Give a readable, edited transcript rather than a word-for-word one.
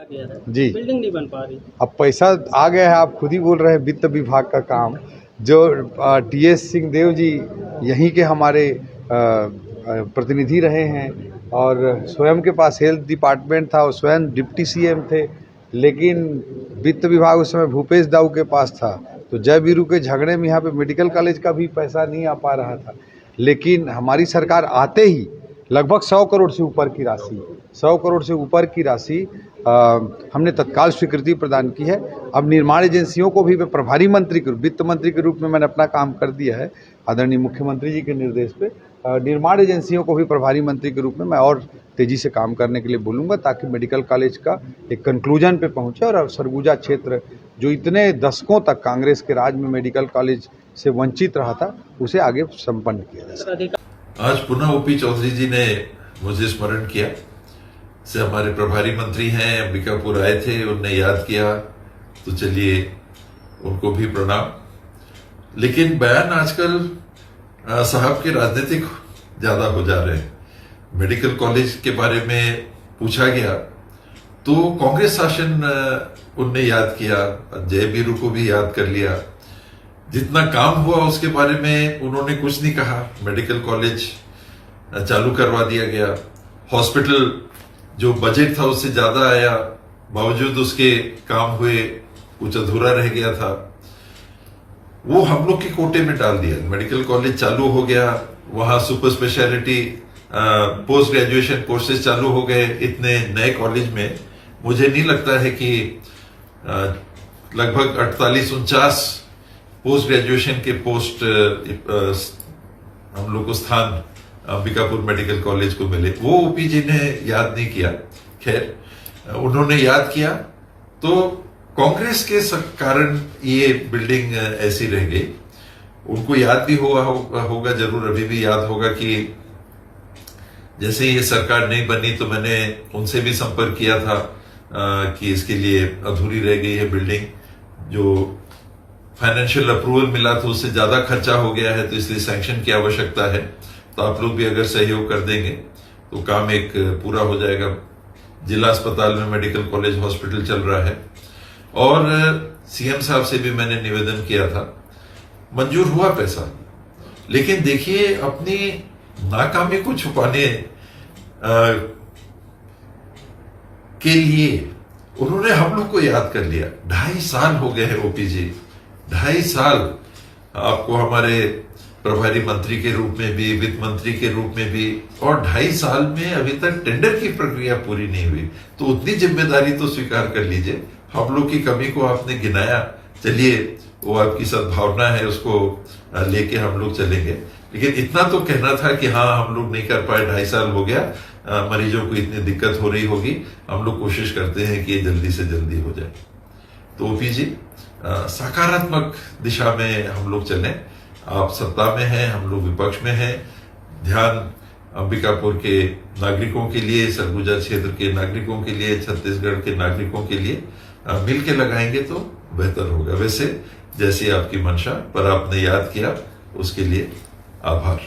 गया है, जी। बिल्डिंग नहीं बन पा रही। अब पैसा आ गया है, आप खुद ही बोल रहे हैं, वित्त विभाग का काम जो टीएस सिंहदेव जी यहीं के हमारे प्रतिनिधि रहे हैं और स्वयं के पास हेल्थ डिपार्टमेंट था और स्वयं डिप्टी सीएम थे, लेकिन वित्त विभाग उस समय भूपेश दाऊ के पास था। तो जय वीरू के झगड़े में यहाँ पे मेडिकल कॉलेज का भी पैसा नहीं आ पा रहा था, लेकिन हमारी सरकार आते ही लगभग 100 करोड़ से ऊपर की राशि 100 करोड़ से ऊपर की राशि हमने तत्काल स्वीकृति प्रदान की है। अब निर्माण एजेंसियों को भी मैं प्रभारी मंत्री के वित्त मंत्री के रूप में मैंने अपना काम कर दिया है, आदरणीय मुख्यमंत्री जी के निर्देश पे निर्माण एजेंसियों को भी प्रभारी मंत्री के रूप में मैं और तेजी से काम करने के लिए बोलूँगा, ताकि मेडिकल कॉलेज का एक कंक्लूजन पे पहुँचे और सरगुजा क्षेत्र जो इतने दशकों तक कांग्रेस के राज में मेडिकल कॉलेज से वंचित रहा था, उसे आगे संपन्न किया जा सके। आज पुनः ओपी चौधरी जी ने मुझे स्मरण किया से हमारे प्रभारी मंत्री हैं, अंबिकापुर आए थे, उनने याद किया, तो चलिए उनको भी प्रणाम। लेकिन बयान आजकल साहब के राजनीतिक ज्यादा हो जा रहे हैं। मेडिकल कॉलेज के बारे में पूछा गया तो कांग्रेस शासन उनने याद किया, जय वीरू को भी याद कर लिया। जितना काम हुआ उसके बारे में उन्होंने कुछ नहीं कहा। मेडिकल कॉलेज चालू करवा दिया गया, हॉस्पिटल जो बजट था उससे ज्यादा आया, बावजूद उसके काम हुए, कुछ अधूरा रह गया था, वो हम लोग के कोटे में डाल दिया। मेडिकल कॉलेज चालू हो गया, वहां super speciality post graduation courses चालू हो गए। इतने नए कॉलेज में मुझे नहीं लगता है कि लगभग 48-49 पोस्ट ग्रेजुएशन के पोस्ट हम लोग को स्थान अंबिकापुर मेडिकल कॉलेज को मिले। वो ओपी जी ने याद नहीं किया। खैर, उन्होंने याद किया तो कांग्रेस के कारण ये बिल्डिंग ऐसी रह गई। उनको याद भी होगा जरूर, अभी भी याद होगा कि जैसे ये सरकार नहीं बनी तो मैंने उनसे भी संपर्क किया था कि इसके लिए अधूरी रह गई है बिल्डिंग, जो फाइनेंशियल अप्रूवल मिला था उससे ज्यादा खर्चा हो गया है, तो इसलिए सैंक्शन की आवश्यकता है। तो आप लोग भी अगर सहयोग कर देंगे तो काम एक पूरा हो जाएगा। जिला अस्पताल में मेडिकल कॉलेज हॉस्पिटल चल रहा है और सीएम साहब से भी मैंने निवेदन किया था, मंजूर हुआ पैसा। लेकिन देखिए, अपनी नाकामी को छुपाने के लिए उन्होंने हम लोग को याद कर लिया। 2.5 साल हो गए हैं ओपी जी, 2.5 साल आपको हमारे प्रभारी मंत्री के रूप में भी, वित्त मंत्री के रूप में भी, और 2.5 साल में अभी तक टेंडर की प्रक्रिया पूरी नहीं हुई। तो उतनी जिम्मेदारी तो स्वीकार कर लीजिए। हम लोग की कमी को आपने गिनाया, चलिए वो आपकी सद्भावना है, उसको लेके हम लोग चलेंगे। लेकिन इतना तो कहना था कि हाँ, हम लोग नहीं कर पाए, 2.5 साल हो गया, मरीजों को इतनी दिक्कत हो रही होगी, हम लोग कोशिश करते हैं कि ये जल्दी से जल्दी हो जाए। तो ओपी जी, सकारात्मक दिशा में हम लोग चलें। आप सत्ता में हैं, हम लोग विपक्ष में हैं। ध्यान अंबिकापुर के नागरिकों के लिए, सरगुजा क्षेत्र के नागरिकों के लिए, छत्तीसगढ़ के नागरिकों के लिए मिल के लगाएंगे तो बेहतर होगा। वैसे जैसी आपकी मंशा, पर आपने याद किया, उसके लिए आभार।